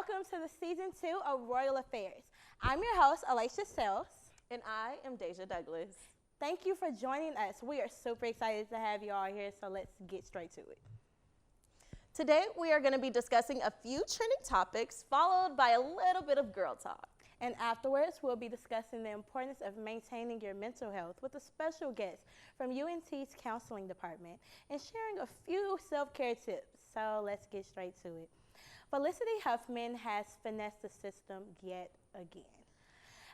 welcome to the season 2 of Royal Affairs. I'm your host, Alicia Sells. And I am Deja Douglas. Thank you for joining us. We are super excited to have you all here, so let's get straight to it. Today, we are going to be discussing a few trending topics, followed by a little bit of girl talk. And afterwards, we'll be discussing the importance of maintaining your mental health with a special guest from UNT's counseling department and sharing a few self-care tips. So let's get straight to it. Felicity Huffman has finessed the system yet again.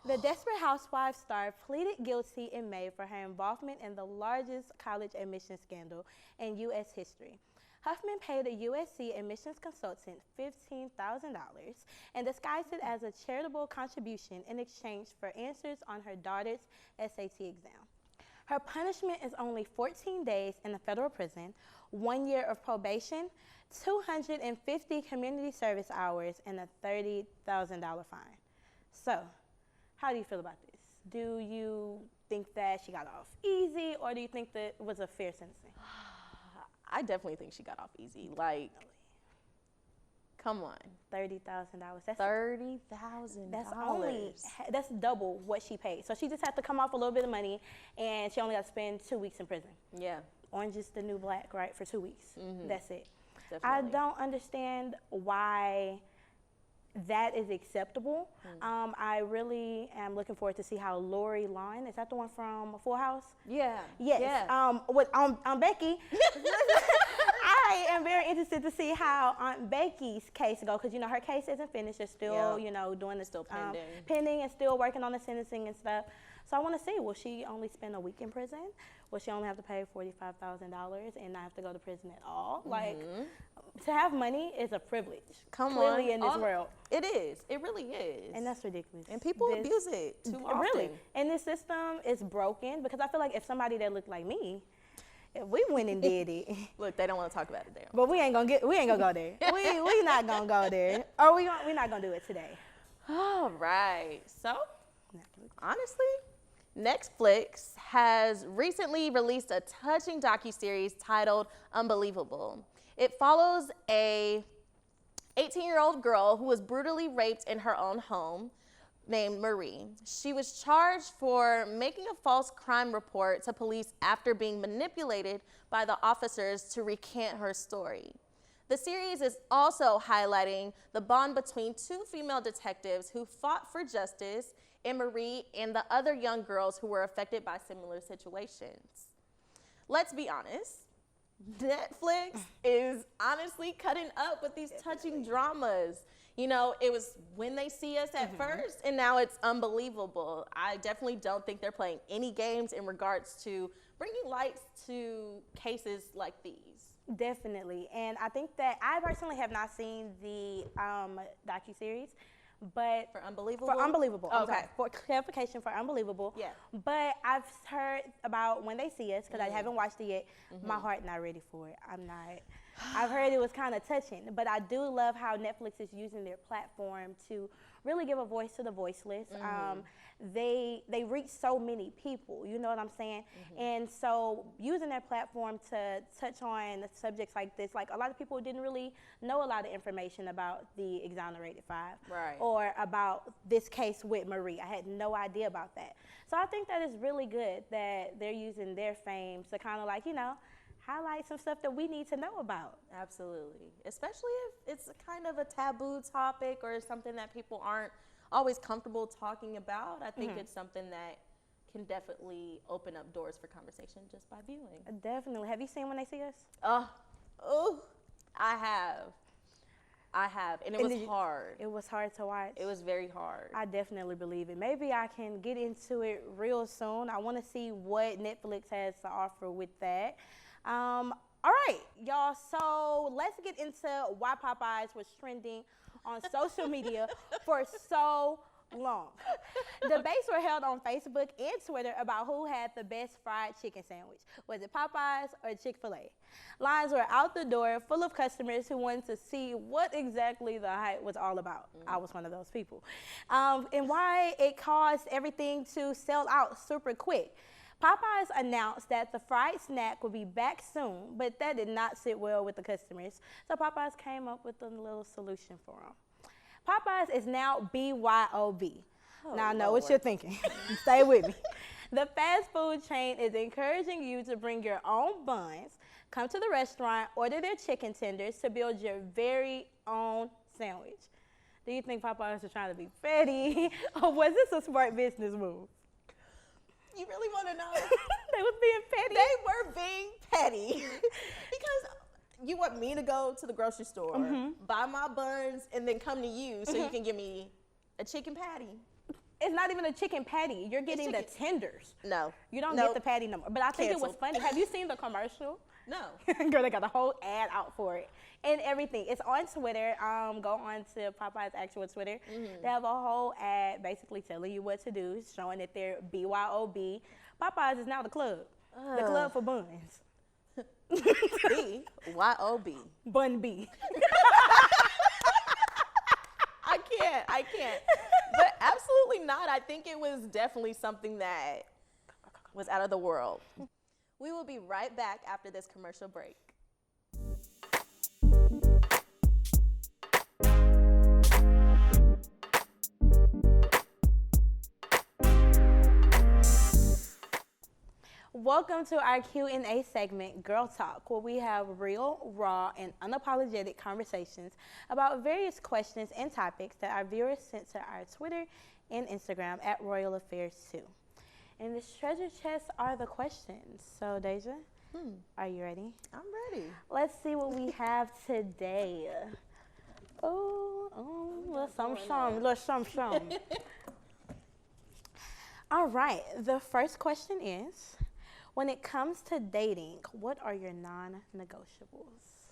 The Desperate Housewives star pleaded guilty in May for her involvement in the largest college admissions scandal in U.S. history. Huffman paid a USC admissions consultant $15,000 and disguised it as a charitable contribution in exchange for answers on her daughter's SAT exam. Her punishment is only 14 days in a federal prison, 1 year of probation, 250 community service hours, and a $30,000 fine. So, how do you feel about this? Do you think that she got off easy, or do you think that it was a fair sentencing? I definitely think she got off easy. Like, come on. $30,000. That's $30,000. That's double what she paid. So she just had to come off a little bit of money, and she only got to spend 2 weeks in prison. Yeah. Orange is the new black, right? For 2 weeks. Mm-hmm. That's it. Definitely. I don't understand why that is acceptable. I really am looking forward to see how Lori Line, is that the one from Full House? Yeah. Yes. Yeah. With Becky. I am very interested to see how Aunt Becky's case goes, because, you know, her case isn't finished. They're still, you know, doing the still pending. Pending and still working on the sentencing and stuff. So I want to see, will she only spend a week in prison? Will she only have to pay $45,000 and not have to go to prison at all? Mm-hmm. Like, to have money is a privilege. Clearly in this world. It is. It really is. And that's ridiculous. And people abuse it too often. Really. And this system is broken, because I feel like if somebody that looked like me, if we went and did it. Look, they don't want to talk about it there. But we ain't gonna go there. we not gonna go there. Or we're not gonna do it today. All right. So, honestly, Netflix has recently released a touching docuseries titled Unbelievable. It follows a 18-year-old girl who was brutally raped in her own home named Marie. She was charged for making a false crime report to police after being manipulated by the officers to recant her story. The series is also highlighting the bond between two female detectives who fought for justice in Marie and the other young girls who were affected by similar situations. Let's be honest, Netflix is honestly cutting up with these touching dramas. You know, it was When They See Us at first, and now it's Unbelievable. I definitely don't think they're playing any games in regards to bringing lights to cases like these. Definitely. And I think that I personally have not seen the docuseries, but For Unbelievable? For Unbelievable. Okay. Sorry, for clarification, for Unbelievable. Yeah. But I've heard about When They See Us, because I haven't watched it yet. My heart not ready for it. I'm not. I've heard it was kind of touching, but I do love how Netflix is using their platform to really give a voice to the voiceless. They reach so many people, you know what I'm saying? And so using their platform to touch on subjects like this, like a lot of people didn't really know a lot of information about the Exonerated Five, right, or about this case with Marie. I had no idea about that. So I think that is really good that they're using their fame to kind of, like, you know, highlight some stuff that we need to know about. Absolutely. Especially if it's kind of a taboo topic or something that people aren't always comfortable talking about. I think it's something that can definitely open up doors for conversation just by viewing. Definitely. Have you seen When They See Us? I have. And it was hard. It was hard to watch. It was very hard. I definitely believe it. Maybe I can get into it real soon. I want to see what Netflix has to offer with that. All right, y'all, so let's get into why Popeyes was trending on social media for so long. Debates were held on Facebook and Twitter about who had the best fried chicken sandwich. Was it Popeyes or Chick-fil-A? Lines were out the door full of customers who wanted to see what exactly the hype was all about. I was one of those people. And why it caused everything to sell out super quick. Popeyes announced that the fried snack would be back soon, but that did not sit well with the customers. So Popeyes came up with a little solution for them. Popeyes is now BYOB. Oh, Now I know what Lord. you're thinking. Stay with me. The fast food chain is encouraging you to bring your own buns, come to the restaurant, order their chicken tenders to build your very own sandwich. Do you think Popeyes are trying to be petty, or was this a smart business move? You really want to know? They was being petty. They were being petty. Because you want me to go to the grocery store, buy my buns, and then come to you so you can give me a chicken patty. It's not even a chicken patty. You're getting the tenders. No. You don't Nope. get the patty no more. But I think it was Canceled. funny. Have you seen the commercial? No. Girl, they got a whole ad out for it and everything. It's on Twitter. Go on to Popeye's actual Twitter. They have a whole ad basically telling you what to do, showing that they're BYOB. Popeyes is now the club. The club for buns. BYOB. Bun B. I can't. But absolutely not. I think it was definitely something that was out of the world. We will be right back after this commercial break. Welcome to our Q&A segment, Girl Talk, where we have real, raw, and unapologetic conversations about various questions and topics that our viewers sent to our Twitter and Instagram at Royal Affairs 2. And this treasure chest are the questions. So, Deja, are you ready? I'm ready. Let's see what we have today. Little something. All right, the first question is, when it comes to dating, what are your non-negotiables?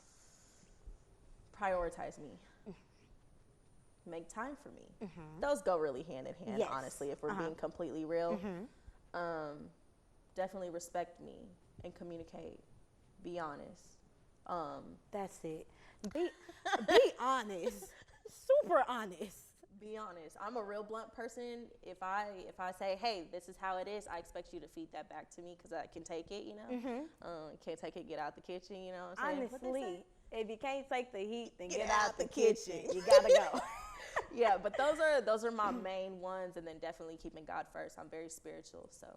Prioritize me. Make time for me. Those go really hand in hand, Yes. honestly, if we're being completely real. Definitely respect me and communicate. Be honest. That's it. Be honest. Super honest. Be honest. I'm a real blunt person. If I say, hey, this is how it is, I expect you to feed that back to me because I can take it, you know. Can't take it, get out the kitchen, you know what I'm saying? Honestly, if you can't take the heat, then Get get out out the the kitchen. kitchen. You gotta go. Yeah, but those are my main ones, and then definitely keeping God first. I'm very spiritual, so.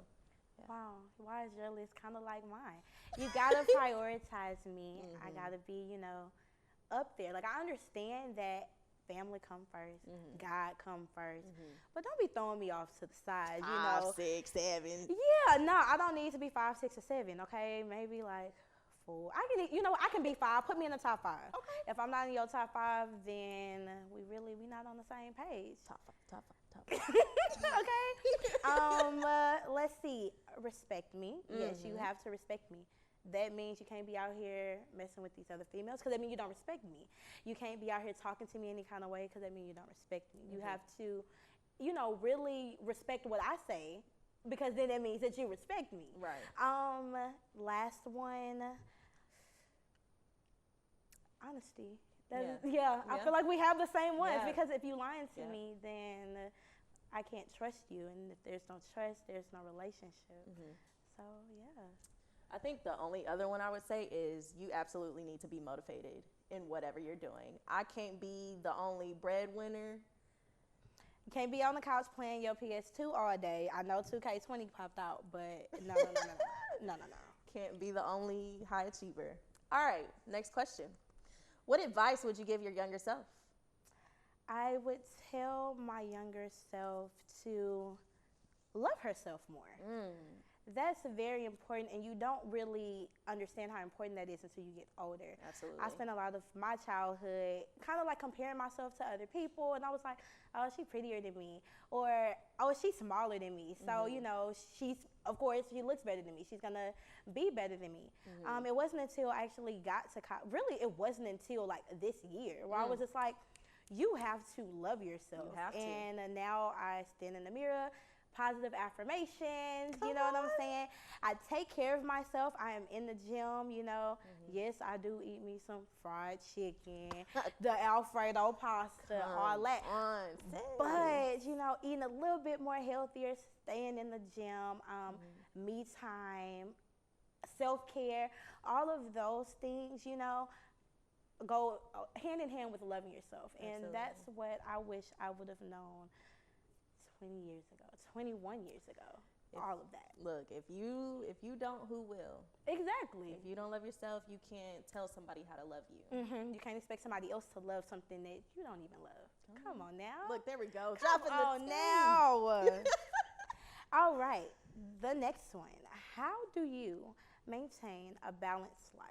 Yeah. Wow, why is your list kind of like mine? You gotta prioritize me. I gotta be, up there. Like, I understand that family come first, God come first, but don't be throwing me off to the side. 5, 6, 7. Yeah, no, I don't need to be 5, 6, or 7. Okay, maybe like 4. I can be 5. Put me in the top 5. Okay. If I'm not in your top 5, then we not on the same page. Top 5. Okay. Let's see. Respect me. Yes, you have to respect me. That means you can't be out here messing with these other females because that means you don't respect me. You can't be out here talking to me any kind of way because that means you don't respect me. You have to, really respect what I say because then that means that you respect me. Right. Last one. Honesty. I Yeah. feel like we have the same ones Yeah. because if you lying to me, then I can't trust you, and if there's no trust, there's no relationship. So yeah. I think the only other one I would say is you absolutely need to be motivated in whatever you're doing. I can't be the only breadwinner. You can't be on the couch playing your PS2 all day. I know 2K20 popped out, but no. Can't be the only high achiever. All right, next question. What advice would you give your younger self? I would tell my younger self to love herself more. That's very important, and you don't really understand how important that is until you get older. Absolutely. I spent a lot of my childhood kind of like comparing myself to other people, and I was like, oh, she's prettier than me, or oh, she's smaller than me. So, of course, she looks better than me. She's going to be better than me. It wasn't until I actually got to really, it wasn't until like this year where I was just like, you have to love yourself. You have to. And now I stand in the mirror, positive affirmations, you know what I'm saying? I take care of myself. I am in the gym, Yes, I do eat me some fried chicken, the Alfredo pasta, all that. But, eating a little bit more healthier, staying in the gym, me time, self-care, all of those things, go hand in hand with loving yourself. And Absolutely. that's what I wish I would have known 20 years ago, 21 years ago. All of that. Look, if you don't, who will? Exactly. If you don't love yourself, you can't tell somebody how to love you. You can't expect somebody else to love something that you don't even love. Come on now. Look, there we go. Come Dropping on the now. All right. The next one. How do you maintain a balanced life?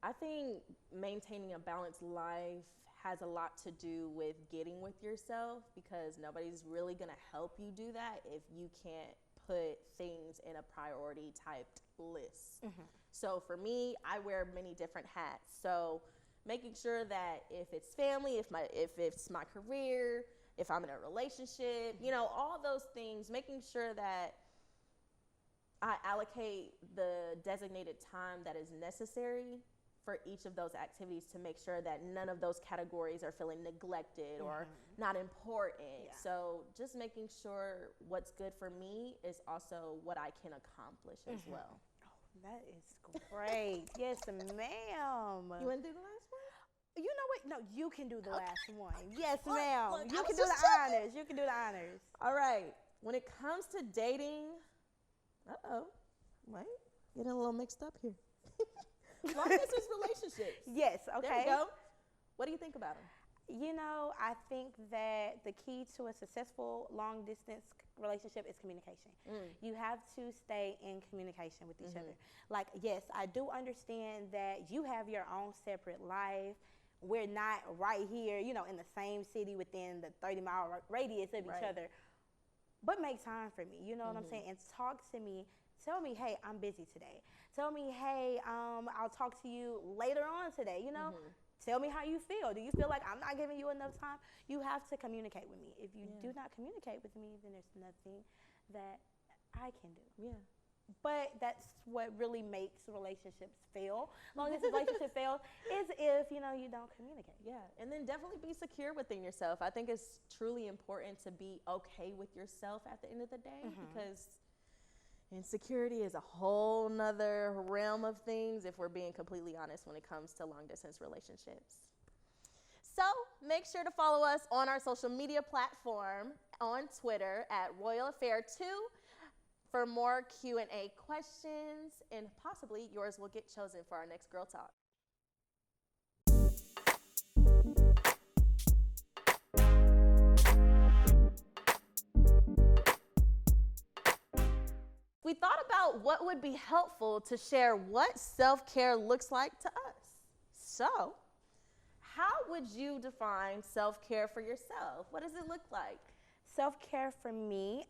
I think maintaining a balanced life has a lot to do with getting with yourself, because nobody's really going to help you do that if you can't put things in a priority typed list. So for me, I wear many different hats. So making sure that if it's family, if it's my career, if I'm in a relationship, you know, all those things, making sure that I allocate the designated time that is necessary for each of those activities to make sure that none of those categories are feeling neglected or not important. Yeah. So just making sure what's good for me is also what I can accomplish as well. Oh, that is great. Yes, ma'am. You want to do the last one? You know what? No, you can do the last one. Yes, Look, ma'am. look, You I can was do just the checking. honors. You can do the honors. All right. When it comes to dating, wait, getting a little mixed up here. Long distance relationships. Yes, okay. There we go. What do you think about them? You know, I think that the key to a successful long distance relationship is communication. You have to stay in communication with each other. Like, yes, I do understand that you have your own separate life. We're not right here, you know, in the same city within the 30-mile radius of each other. But make time for me, you know what I'm saying? And talk to me. Tell me, hey, I'm busy today. Tell me, hey, I'll talk to you later on today, you know? Tell me how you feel. Do you feel like I'm not giving you enough time? You have to communicate with me. If you do not communicate with me, then there's nothing that I can do. Yeah. But that's what really makes relationships fail. Long distance relationship fail is if, you know, you don't communicate. Yeah, and then definitely be secure within yourself. I think it's truly important to be okay with yourself at the end of the day, because insecurity is a whole nother realm of things, if we're being completely honest, when it comes to long distance relationships. So make sure to follow us on our social media platform on Twitter at Royal Affair 2 for more Q&A questions, and possibly yours will get chosen for our next Girl Talk. We thought about what would be helpful to share what self-care looks like to us. So, how would you define self-care for yourself? What does it look like? Self-care for me,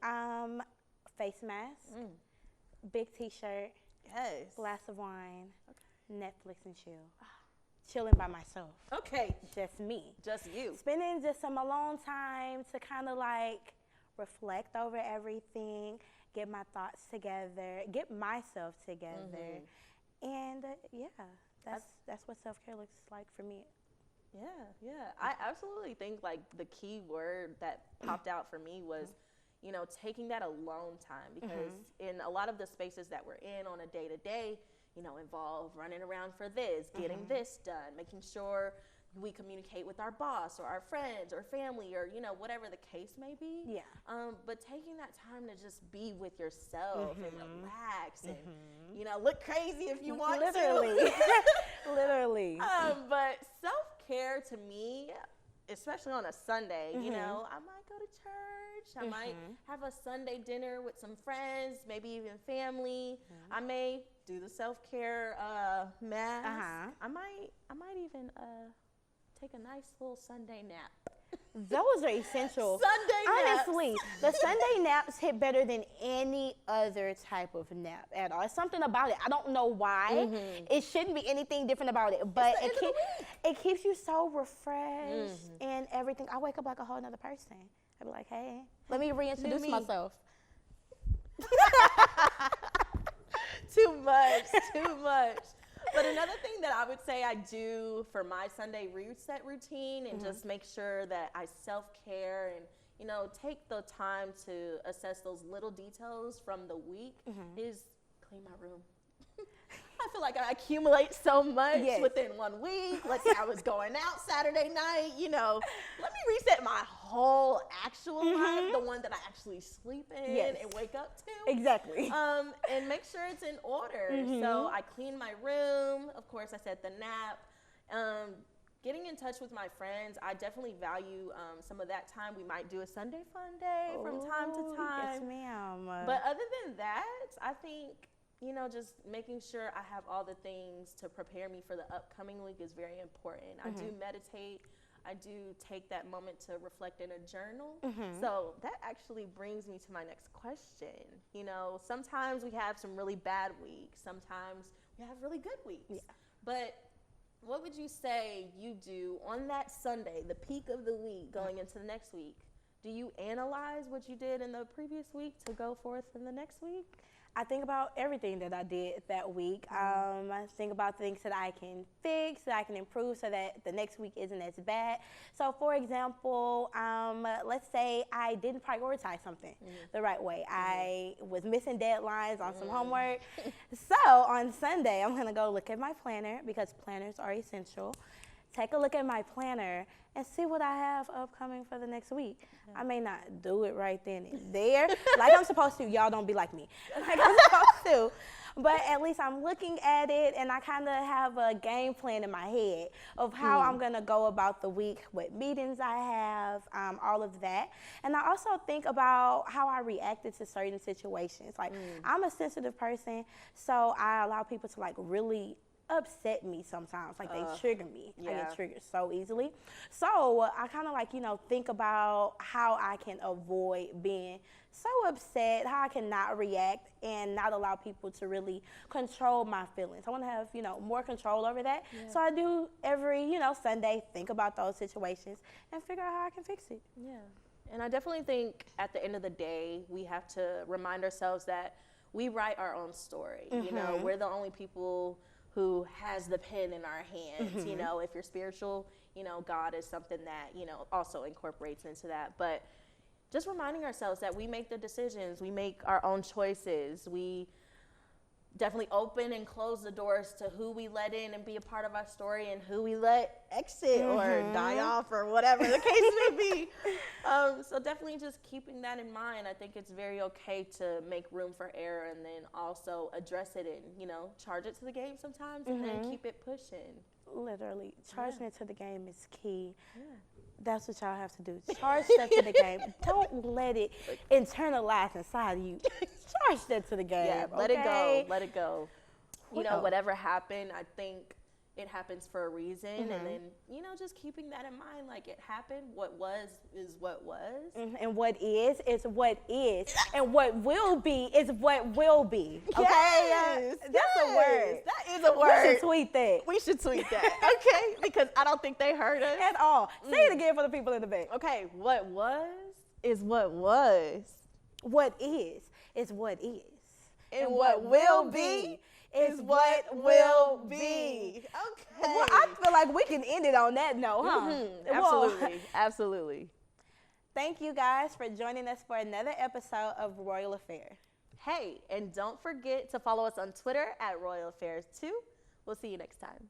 face mask, big t-shirt, Yes. glass of wine, Netflix and chill. Chilling by myself. Okay. Just me. Just you. Spending just some alone time to kind of like reflect over everything, get my thoughts together, get myself together. And that's what self-care looks like for me. Yeah. I absolutely think like the key word that popped out for me was, you know, taking that alone time, because in a lot of the spaces that we're in on a day-to-day, you know, involve running around for this, getting this done, making sure we communicate with our boss or our friends or family or, you know, whatever the case may be. Yeah. But taking that time to just be with yourself and relax and, you know, look crazy if you want Literally. to. Literally. But self-care to me, especially on a Sunday, you know, I might go to church. I might have a Sunday dinner with some friends, maybe even family. I may do the self-care mask. I might even take a nice little Sunday nap. Those are essential. Sunday naps. Honestly, the Sunday naps hit better than any other type of nap at all. It's something about it. I don't know why. It shouldn't be anything different about it, but it keeps you so refreshed and everything. I wake up like a whole nother person. I'd be like, hey, let me reintroduce myself. Too much. But another thing that I would say I do for my Sunday reset routine and just make sure that I self-care and, you know, take the time to assess those little details from the week is clean my room. I feel like I accumulate so much Yes. within 1 week. Let's say I was going out Saturday night, let me reset my whole actual life, the one that I actually sleep in Yes. and wake up to. Exactly. And make sure it's in order. So I clean my room. Of course, I set the nap. Getting in touch with my friends, I definitely value some of that time. We might do a Sunday fun day from time to time. Yes, ma'am. But other than that, I think, just making sure I have all the things to prepare me for the upcoming week is very important. I do meditate. I do take that moment to reflect in a journal. So that actually brings me to my next question. Sometimes we have some really bad weeks. Sometimes we have really good weeks. Yeah. But what would you say you do on that Sunday, the peak of the week, going into the next week? Do you analyze what you did in the previous week to go forth in the next week? I think about everything that I did that week. I think about things that I can fix, that I can improve so that the next week isn't as bad. So, for example, let's say I didn't prioritize something the right way. I was missing deadlines on some homework. So, on Sunday, I'm going to go look at my planner because planners are essential. Take a look at my planner and see what I have upcoming for the next week. Yeah. I may not do it right then and there like I'm supposed to. Y'all don't be like me. Like I'm supposed to. But at least I'm looking at it and I kind of have a game plan in my head of how I'm going to go about the week, what meetings I have, all of that. And I also think about how I reacted to certain situations. Like I'm a sensitive person, so I allow people to like really upset me sometimes, like they trigger me. I get triggered so easily. So I kind of like, think about how I can avoid being so upset, how I can not react and not allow people to really control my feelings. I want to have, more control over that. Yeah. So I do every, Sunday, think about those situations and figure out how I can fix it. Yeah. And I definitely think at the end of the day, we have to remind ourselves that we write our own story. We're the only people who has the pen in our hands. If you're spiritual, God is something that, also incorporates into that. But just reminding ourselves that we make the decisions, we make our own choices. We definitely open and close the doors to who we let in and be a part of our story and who we let exit or die off or whatever the case may be. So definitely just keeping that in mind. I think it's very okay to make room for error and then also address it and, charge it to the game sometimes and then keep it pushing. Literally, charging it to the game is key. Yeah. That's what y'all have to do. Charge that to the game. Don't let it internalize inside of you. Charge that to the game. Yeah, let it go. Let it go. Whatever happened, I think it happens for a reason. And then, just keeping that in mind, like it happened. What was is what was. And what is what is. And what will be is what will be. Okay? Yes. That's a word. That is a word. We should tweet that. We should tweet that. Okay? Because I don't think they heard us. At all. Say it again for the people in the back. Okay. What was is what was. What is what is. And what will be is what will be. Okay. Well, I feel like we can end it on that note, huh? Absolutely. Absolutely. Thank you guys for joining us for another episode of Royal Affair. Hey, and don't forget to follow us on Twitter at Royal Affairs 2. We'll see you next time.